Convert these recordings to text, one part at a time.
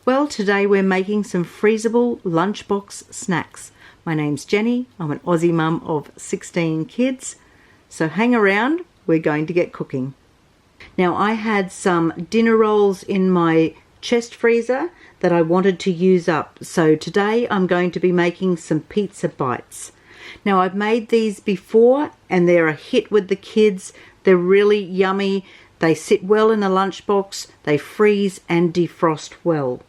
Well, today we're making some freezable lunchbox snacks. My name's Jenny. I'm an Aussie mum of 16 kids. So hang around, we're going to get cooking. Now I had some dinner rolls in my chest freezer that I wanted to use up. So today I'm going to be making some pizza bites. Now I've made these before and they're a hit with the kids. They're really yummy. They sit well in a lunchbox. They freeze and defrost well.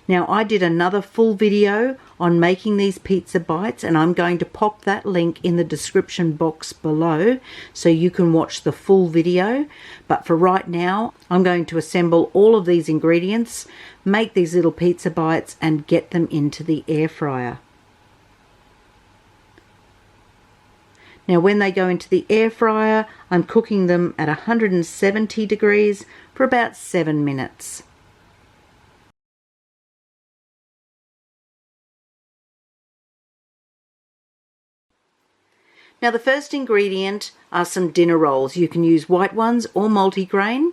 Now I did another full video on making these pizza bites and I'm going to pop that link in the description box below so you can watch the full video. But for right now I'm going to assemble all of these ingredients, make these little pizza bites and get them into the air fryer. Now when they go into the air fryer, I'm cooking them at 170 degrees for about 7 minutes. Now the first ingredient are some dinner rolls. You can use white ones or multigrain,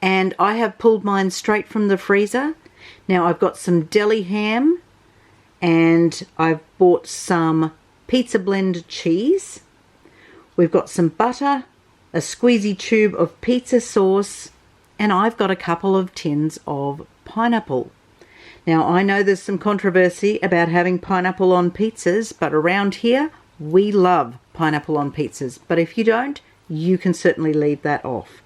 and I have pulled mine straight from the freezer. Now I've got some deli ham and I've bought some pizza blend cheese. We've got some butter, a squeezy tube of pizza sauce, and I've got a couple of tins of pineapple. Now I know there's some controversy about having pineapple on pizzas, but around here we love pineapple on pizzas. But if you don't, you can certainly leave that off.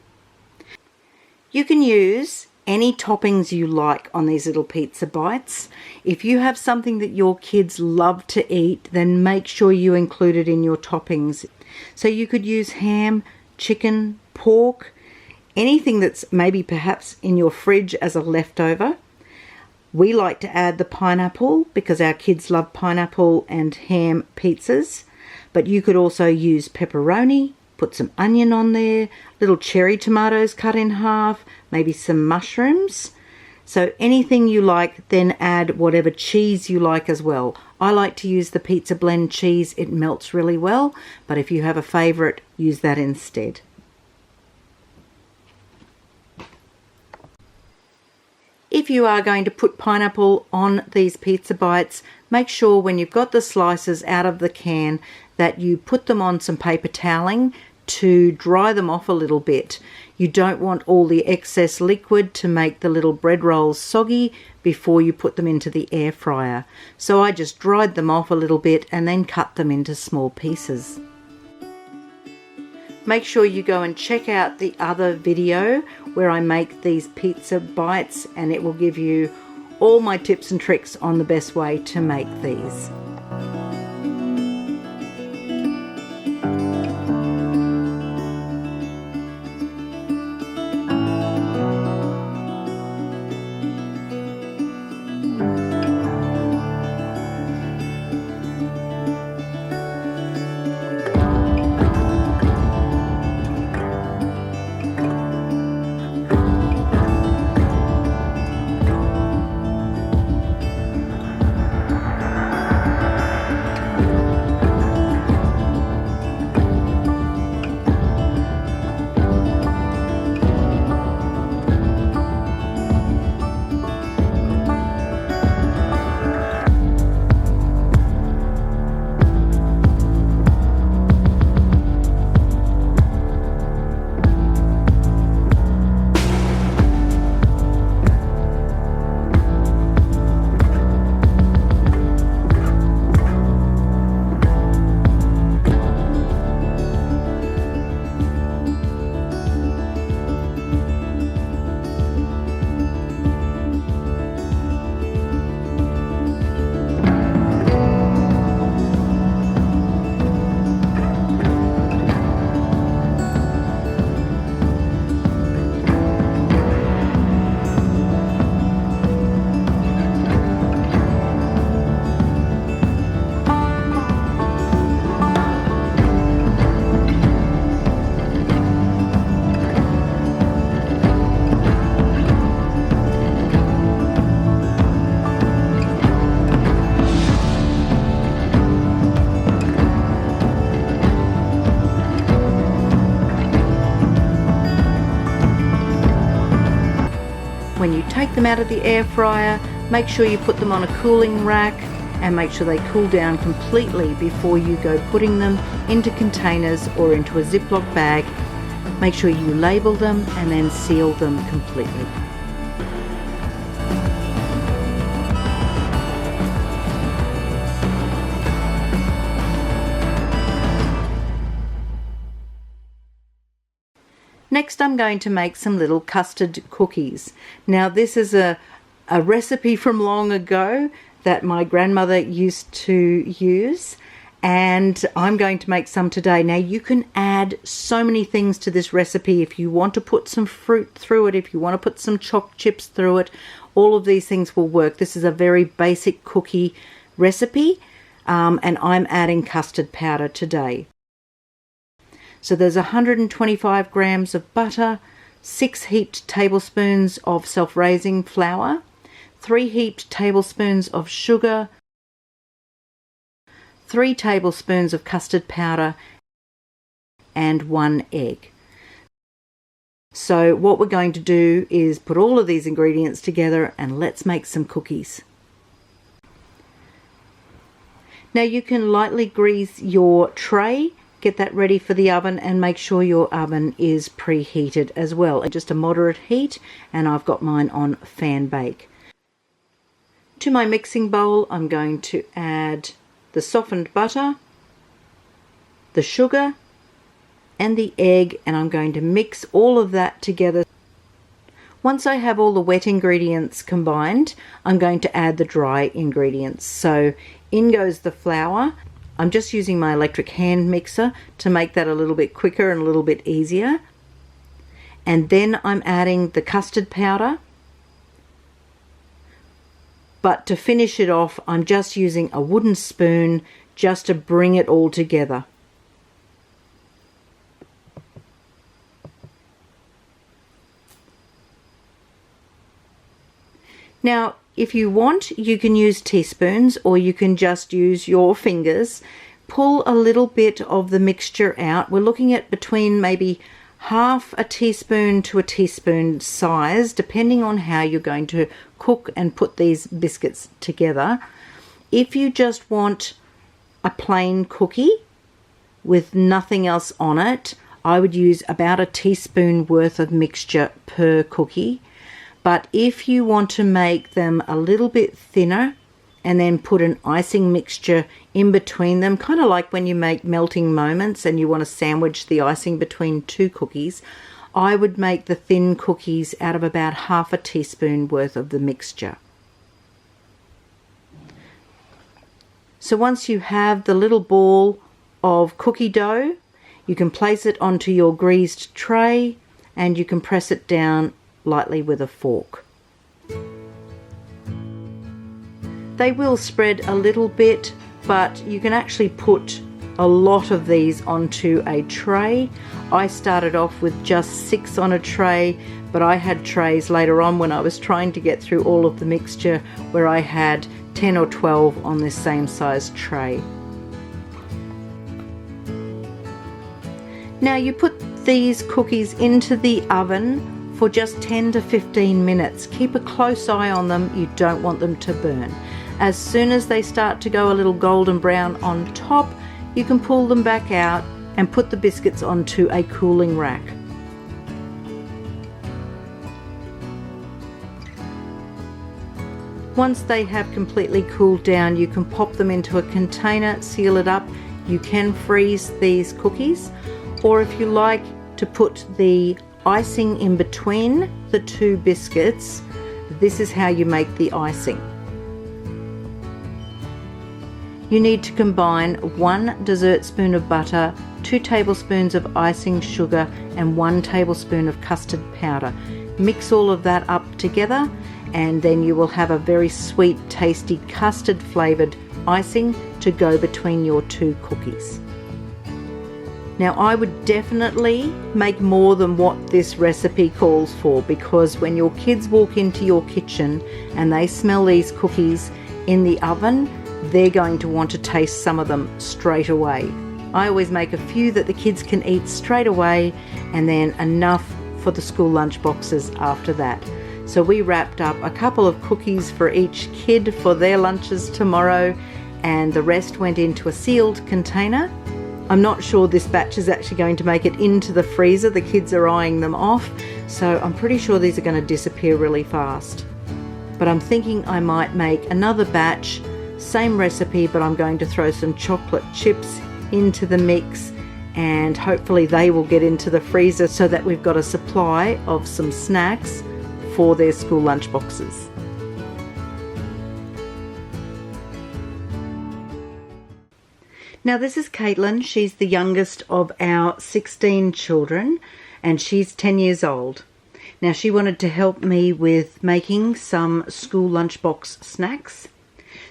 You can use any toppings you like on these little pizza bites. If you have something that your kids love to eat, then make sure you include it in your toppings. So you could use ham, chicken, pork, anything that's maybe perhaps in your fridge as a leftover. We like to add the pineapple because our kids love pineapple and ham pizzas. But you could also use pepperoni, put some onion on there, little cherry tomatoes cut in half, maybe some mushrooms. So anything you like, then add whatever cheese you like as well. I like to use the pizza blend cheese. It melts really well, but if you have a favorite, use that instead. If you are going to put pineapple on these pizza bites, make sure when you've got the slices out of the can that you put them on some paper toweling to dry them off a little bit. You don't want all the excess liquid to make the little bread rolls soggy before you put them into the air fryer. So I just dried them off a little bit and then cut them into small pieces. Make sure you go and check out the other video where I make these pizza bites, and it will give you all my tips and tricks on the best way to make these. when you take them out of the air fryer, make sure you put them on a cooling rack and make sure they cool down completely before you go putting them into containers or into a Ziploc bag. Make sure you label them and then seal them completely. Next, I'm going to make some little custard cookies. Now, this is a recipe from long ago that my grandmother used to use, and I'm going to make some today. Now, you can add so many things to this recipe. If you want to put some fruit through it, if you want to put some choc chips through it, all of these things will work. This is a very basic cookie recipe, and I'm adding custard powder today. So there's 125 grams of butter, 6 heaped tablespoons of self-raising flour, 3 heaped tablespoons of sugar, 3 tablespoons of custard powder, and 1 egg. So what we're going to do is put all of these ingredients together and let's make some cookies. Now you can lightly grease your tray. Get that ready for the oven and make sure your oven is preheated as well. Just a moderate heat, and I've got mine on fan bake. To my mixing bowl, I'm going to add the softened butter, the sugar, and the egg, and I'm going to mix all of that together. Once I have all the wet ingredients combined, I'm going to add the dry ingredients. So in goes the flour. I'm just using my electric hand mixer to make that a little bit quicker and a little bit easier. And then I'm adding the custard powder. But to finish it off, I'm just using a wooden spoon just to bring it all together. Now, if you want, you can use teaspoons or you can just use your fingers. Pull a little bit of the mixture out. We're looking at between maybe half a teaspoon to a teaspoon size, depending on how you're going to cook and put these biscuits together. If you just want a plain cookie with nothing else on it, I would use about a teaspoon worth of mixture per cookie. But if you want to make them a little bit thinner and then put an icing mixture in between them, kind of like when you make melting moments and you want to sandwich the icing between 2 cookies, I would make the thin cookies out of about half a teaspoon worth of the mixture. So once you have the little ball of cookie dough, you can place it onto your greased tray and you can press it down lightly with a fork. They will spread a little bit, but you can actually put a lot of these onto a tray. I started off with just 6 on a tray, but I had trays later on when I was trying to get through all of the mixture where I had 10 or 12 on this same size tray. Now you put these cookies into the oven for just 10 to 15 minutes. Keep a close eye on them. You don't want them to burn. As soon as they start to go a little golden brown on top, you can pull them back out and put the biscuits onto a cooling rack. Once they have completely cooled down, you can pop them into a container, seal it up. You can freeze these cookies, or if you like to put the icing in between the 2 biscuits, this is how you make the icing. You need to combine 1 dessert spoon of butter, 2 tablespoons of icing sugar, and 1 tablespoon of custard powder. Mix all of that up together, and then you will have a very sweet, tasty, custard flavored icing to go between your 2 cookies. Now I would definitely make more than what this recipe calls for, because when your kids walk into your kitchen and they smell these cookies in the oven, they're going to want to taste some of them straight away. I always make a few that the kids can eat straight away and then enough for the school lunch boxes after that. So we wrapped up a couple of cookies for each kid for their lunches tomorrow, and the rest went into a sealed container. I'm not sure this batch is actually going to make it into the freezer. The kids are eyeing them off, so I'm pretty sure these are going to disappear really fast. But I'm thinking I might make another batch, same recipe, but I'm going to throw some chocolate chips into the mix, and hopefully they will get into the freezer so that we've got a supply of some snacks for their school lunch boxes. Now this is Caitlin. She's the youngest of our 16 children, and she's 10 years old. Now she wanted to help me with making some school lunchbox snacks.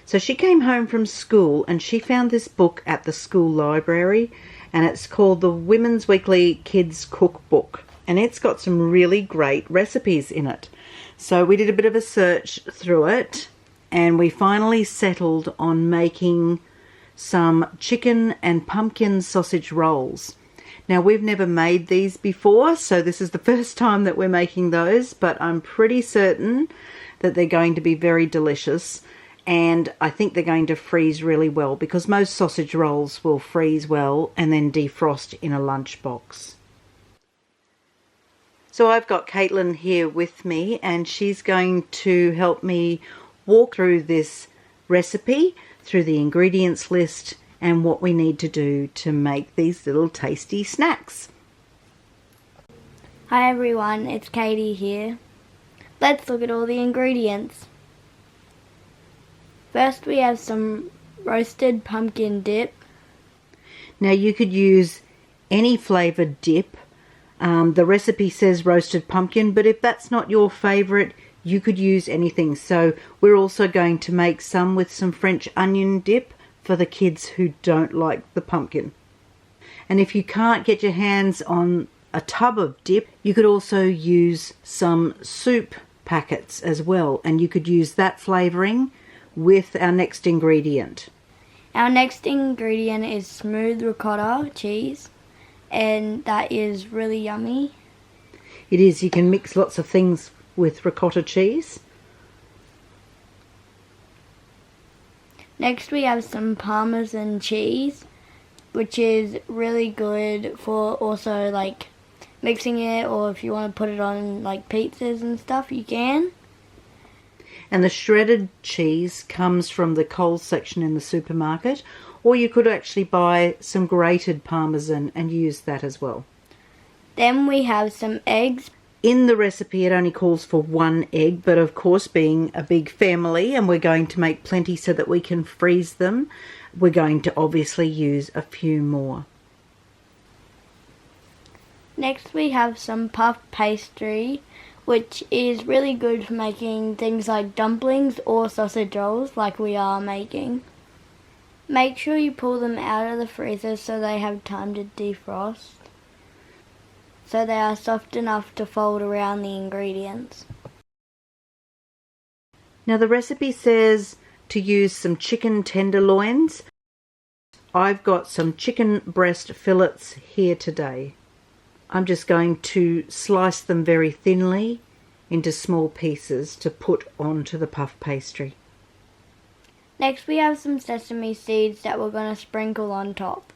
So she came home from school and she found this book at the school library, and it's called the Women's Weekly Kids Cookbook, and it's got some really great recipes in it. So we did a bit of a search through it, and we finally settled on making some chicken and pumpkin sausage rolls. Now we've never made these before, so this is the first time that we're making those, but I'm pretty certain that they're going to be very delicious, and I think they're going to freeze really well because most sausage rolls will freeze well and then defrost in a lunchbox. So I've got Caitlin here with me, and she's going to help me walk through this recipe, through the ingredients list, and what we need to do to make these little tasty snacks. Hi everyone, it's Katie here. Let's look at all the ingredients. First we have some roasted pumpkin dip. Now you could use any flavoured dip. The recipe says roasted pumpkin, but if that's not your favourite, you could use anything. So we're also going to make some with some French onion dip for the kids who don't like the pumpkin. And if you can't get your hands on a tub of dip, you could also use some soup packets as well, and you could use that flavouring with our next ingredient. Our next ingredient is smooth ricotta cheese, and that is really yummy. It is. You can mix lots of things with ricotta cheese. Next we have some Parmesan cheese, which is really good for also like mixing it, or if you want to put it on like pizzas and stuff, you can. And the shredded cheese comes from the Coles section in the supermarket, or you could actually buy some grated Parmesan and use that as well. Then we have some eggs. In the recipe it only calls for 1 egg, but of course being a big family and we're going to make plenty so that we can freeze them, we're going to obviously use a few more. Next we have some puff pastry, which is really good for making things like dumplings or sausage rolls like we are making. Make sure you pull them out of the freezer so they have time to defrost, so they are soft enough to fold around the ingredients. Now the recipe says to use some chicken tenderloins. I've got some chicken breast fillets here today. I'm just going to slice them very thinly into small pieces to put onto the puff pastry. Next we have some sesame seeds that we're going to sprinkle on top.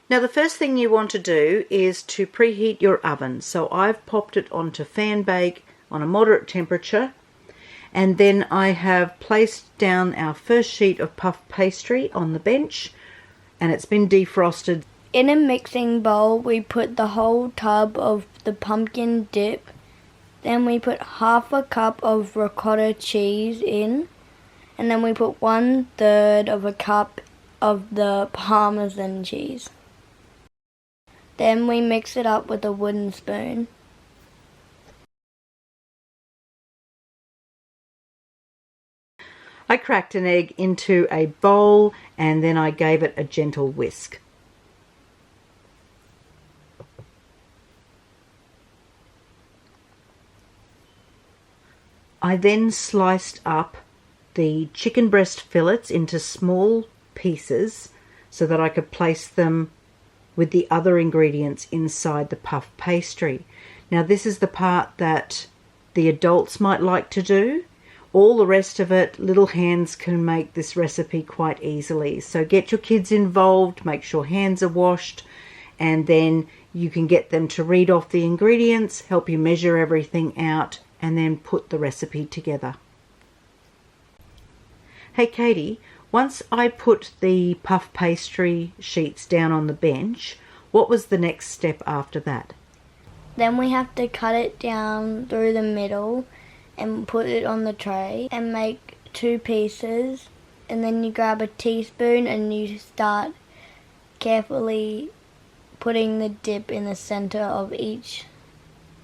Now the first thing you want to do is to preheat your oven. So I've popped it onto fan bake on a moderate temperature, and then I have placed down our first sheet of puff pastry on the bench, and it's been defrosted. In a mixing bowl we put the whole tub of the pumpkin dip, then we put half a cup of ricotta cheese in, and then we put 1/3 of a cup of the Parmesan cheese. Then we mix it up with a wooden spoon. I cracked an egg into a bowl and then I gave it a gentle whisk. I then sliced up the chicken breast fillets into small pieces so that I could place them with the other ingredients inside the puff pastry. Now this is the part that the adults might like to do. All the rest of it, little hands can make this recipe quite easily. So get your kids involved, make sure hands are washed, and then you can get them to read off the ingredients, help you measure everything out, and then put the recipe together. Hey Katie, once I put the puff pastry sheets down on the bench, what was the next step after that? Then we have to cut it down through the middle and put it on the tray and make 2 pieces, and then you grab a teaspoon and you start carefully putting the dip in the center of each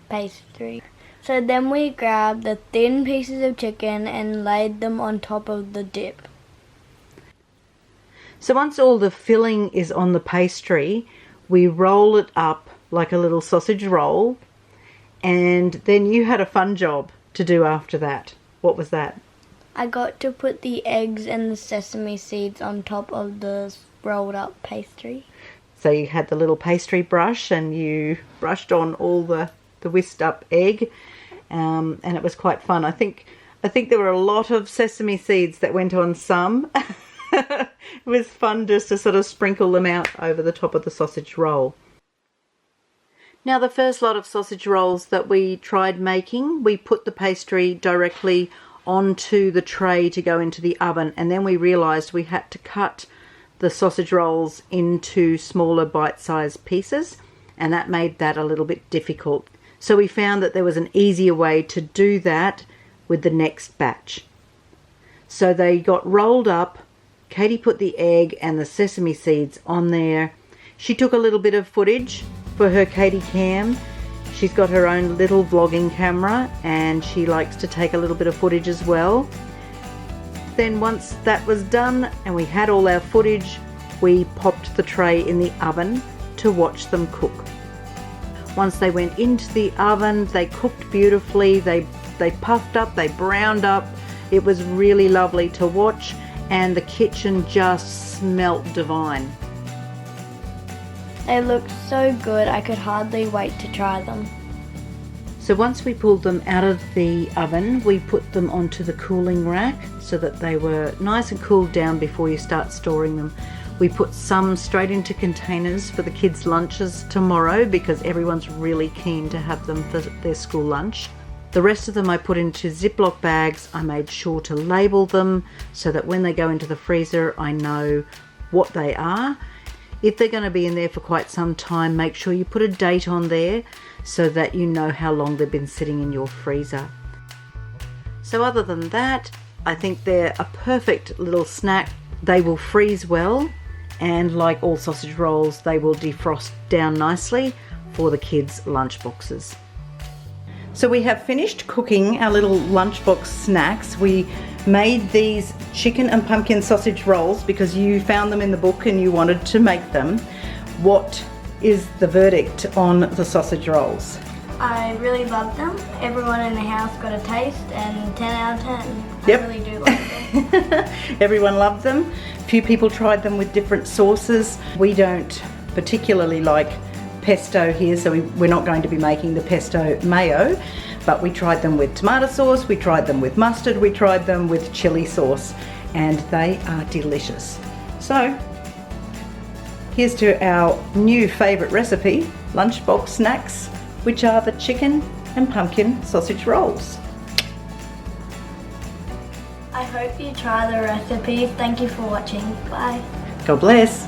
pastry. So then we grab the thin pieces of chicken and laid them on top of the dip. So once all the filling is on the pastry, we roll it up like a little sausage roll, and then you had a fun job to do after that. What was that? I got to put the eggs and the sesame seeds on top of the rolled up pastry. So you had the little pastry brush and you brushed on all the whisked up egg, and it was quite fun. I think there were a lot of sesame seeds that went on some. It was fun just to sort of sprinkle them out over the top of the sausage roll. Now the first lot of sausage rolls that we tried making, we put the pastry directly onto the tray to go into the oven, and then we realised we had to cut the sausage rolls into smaller bite-sized pieces, and that made that a little bit difficult. So we found that there was an easier way to do that with the next batch. So they got rolled up. Katie put the egg and the sesame seeds on there. She took a little bit of footage for her Katie Cam. She's got her own little vlogging camera and she likes to take a little bit of footage as well. Then once that was done and we had all our footage, we popped the tray in the oven to watch them cook. Once they went into the oven, they cooked beautifully. They puffed up, they browned up. It was really lovely to watch, and the kitchen just smelt divine. They looked so good, I could hardly wait to try them. So once we pulled them out of the oven, we put them onto the cooling rack so that they were nice and cooled down before you start storing them. We put some straight into containers for the kids' lunches tomorrow because everyone's really keen to have them for their school lunch. The rest of them I put into Ziploc bags. I made sure to label them so that when they go into the freezer, I know what they are. If they're going to be in there for quite some time, make sure you put a date on there so that you know how long they've been sitting in your freezer. So other than that, I think they're a perfect little snack. They will freeze well, and like all sausage rolls, they will defrost down nicely for the kids' lunchboxes. So we have finished cooking our little lunchbox snacks. We made these chicken and pumpkin sausage rolls because you found them in the book and you wanted to make them. What is the verdict on the sausage rolls? I really loved them. Everyone in the house got a taste, and 10 out of 10. Yep. I really do like them. Everyone loved them. A few people tried them with different sauces. We don't particularly like pesto here, so we're not going to be making the pesto mayo, but we tried them with tomato sauce, we tried them with mustard, we tried them with chili sauce, and they are delicious. So here's to our new favourite recipe, lunchbox snacks, which are the chicken and pumpkin sausage rolls. I hope you try the recipes. Thank you for watching. Bye. God bless.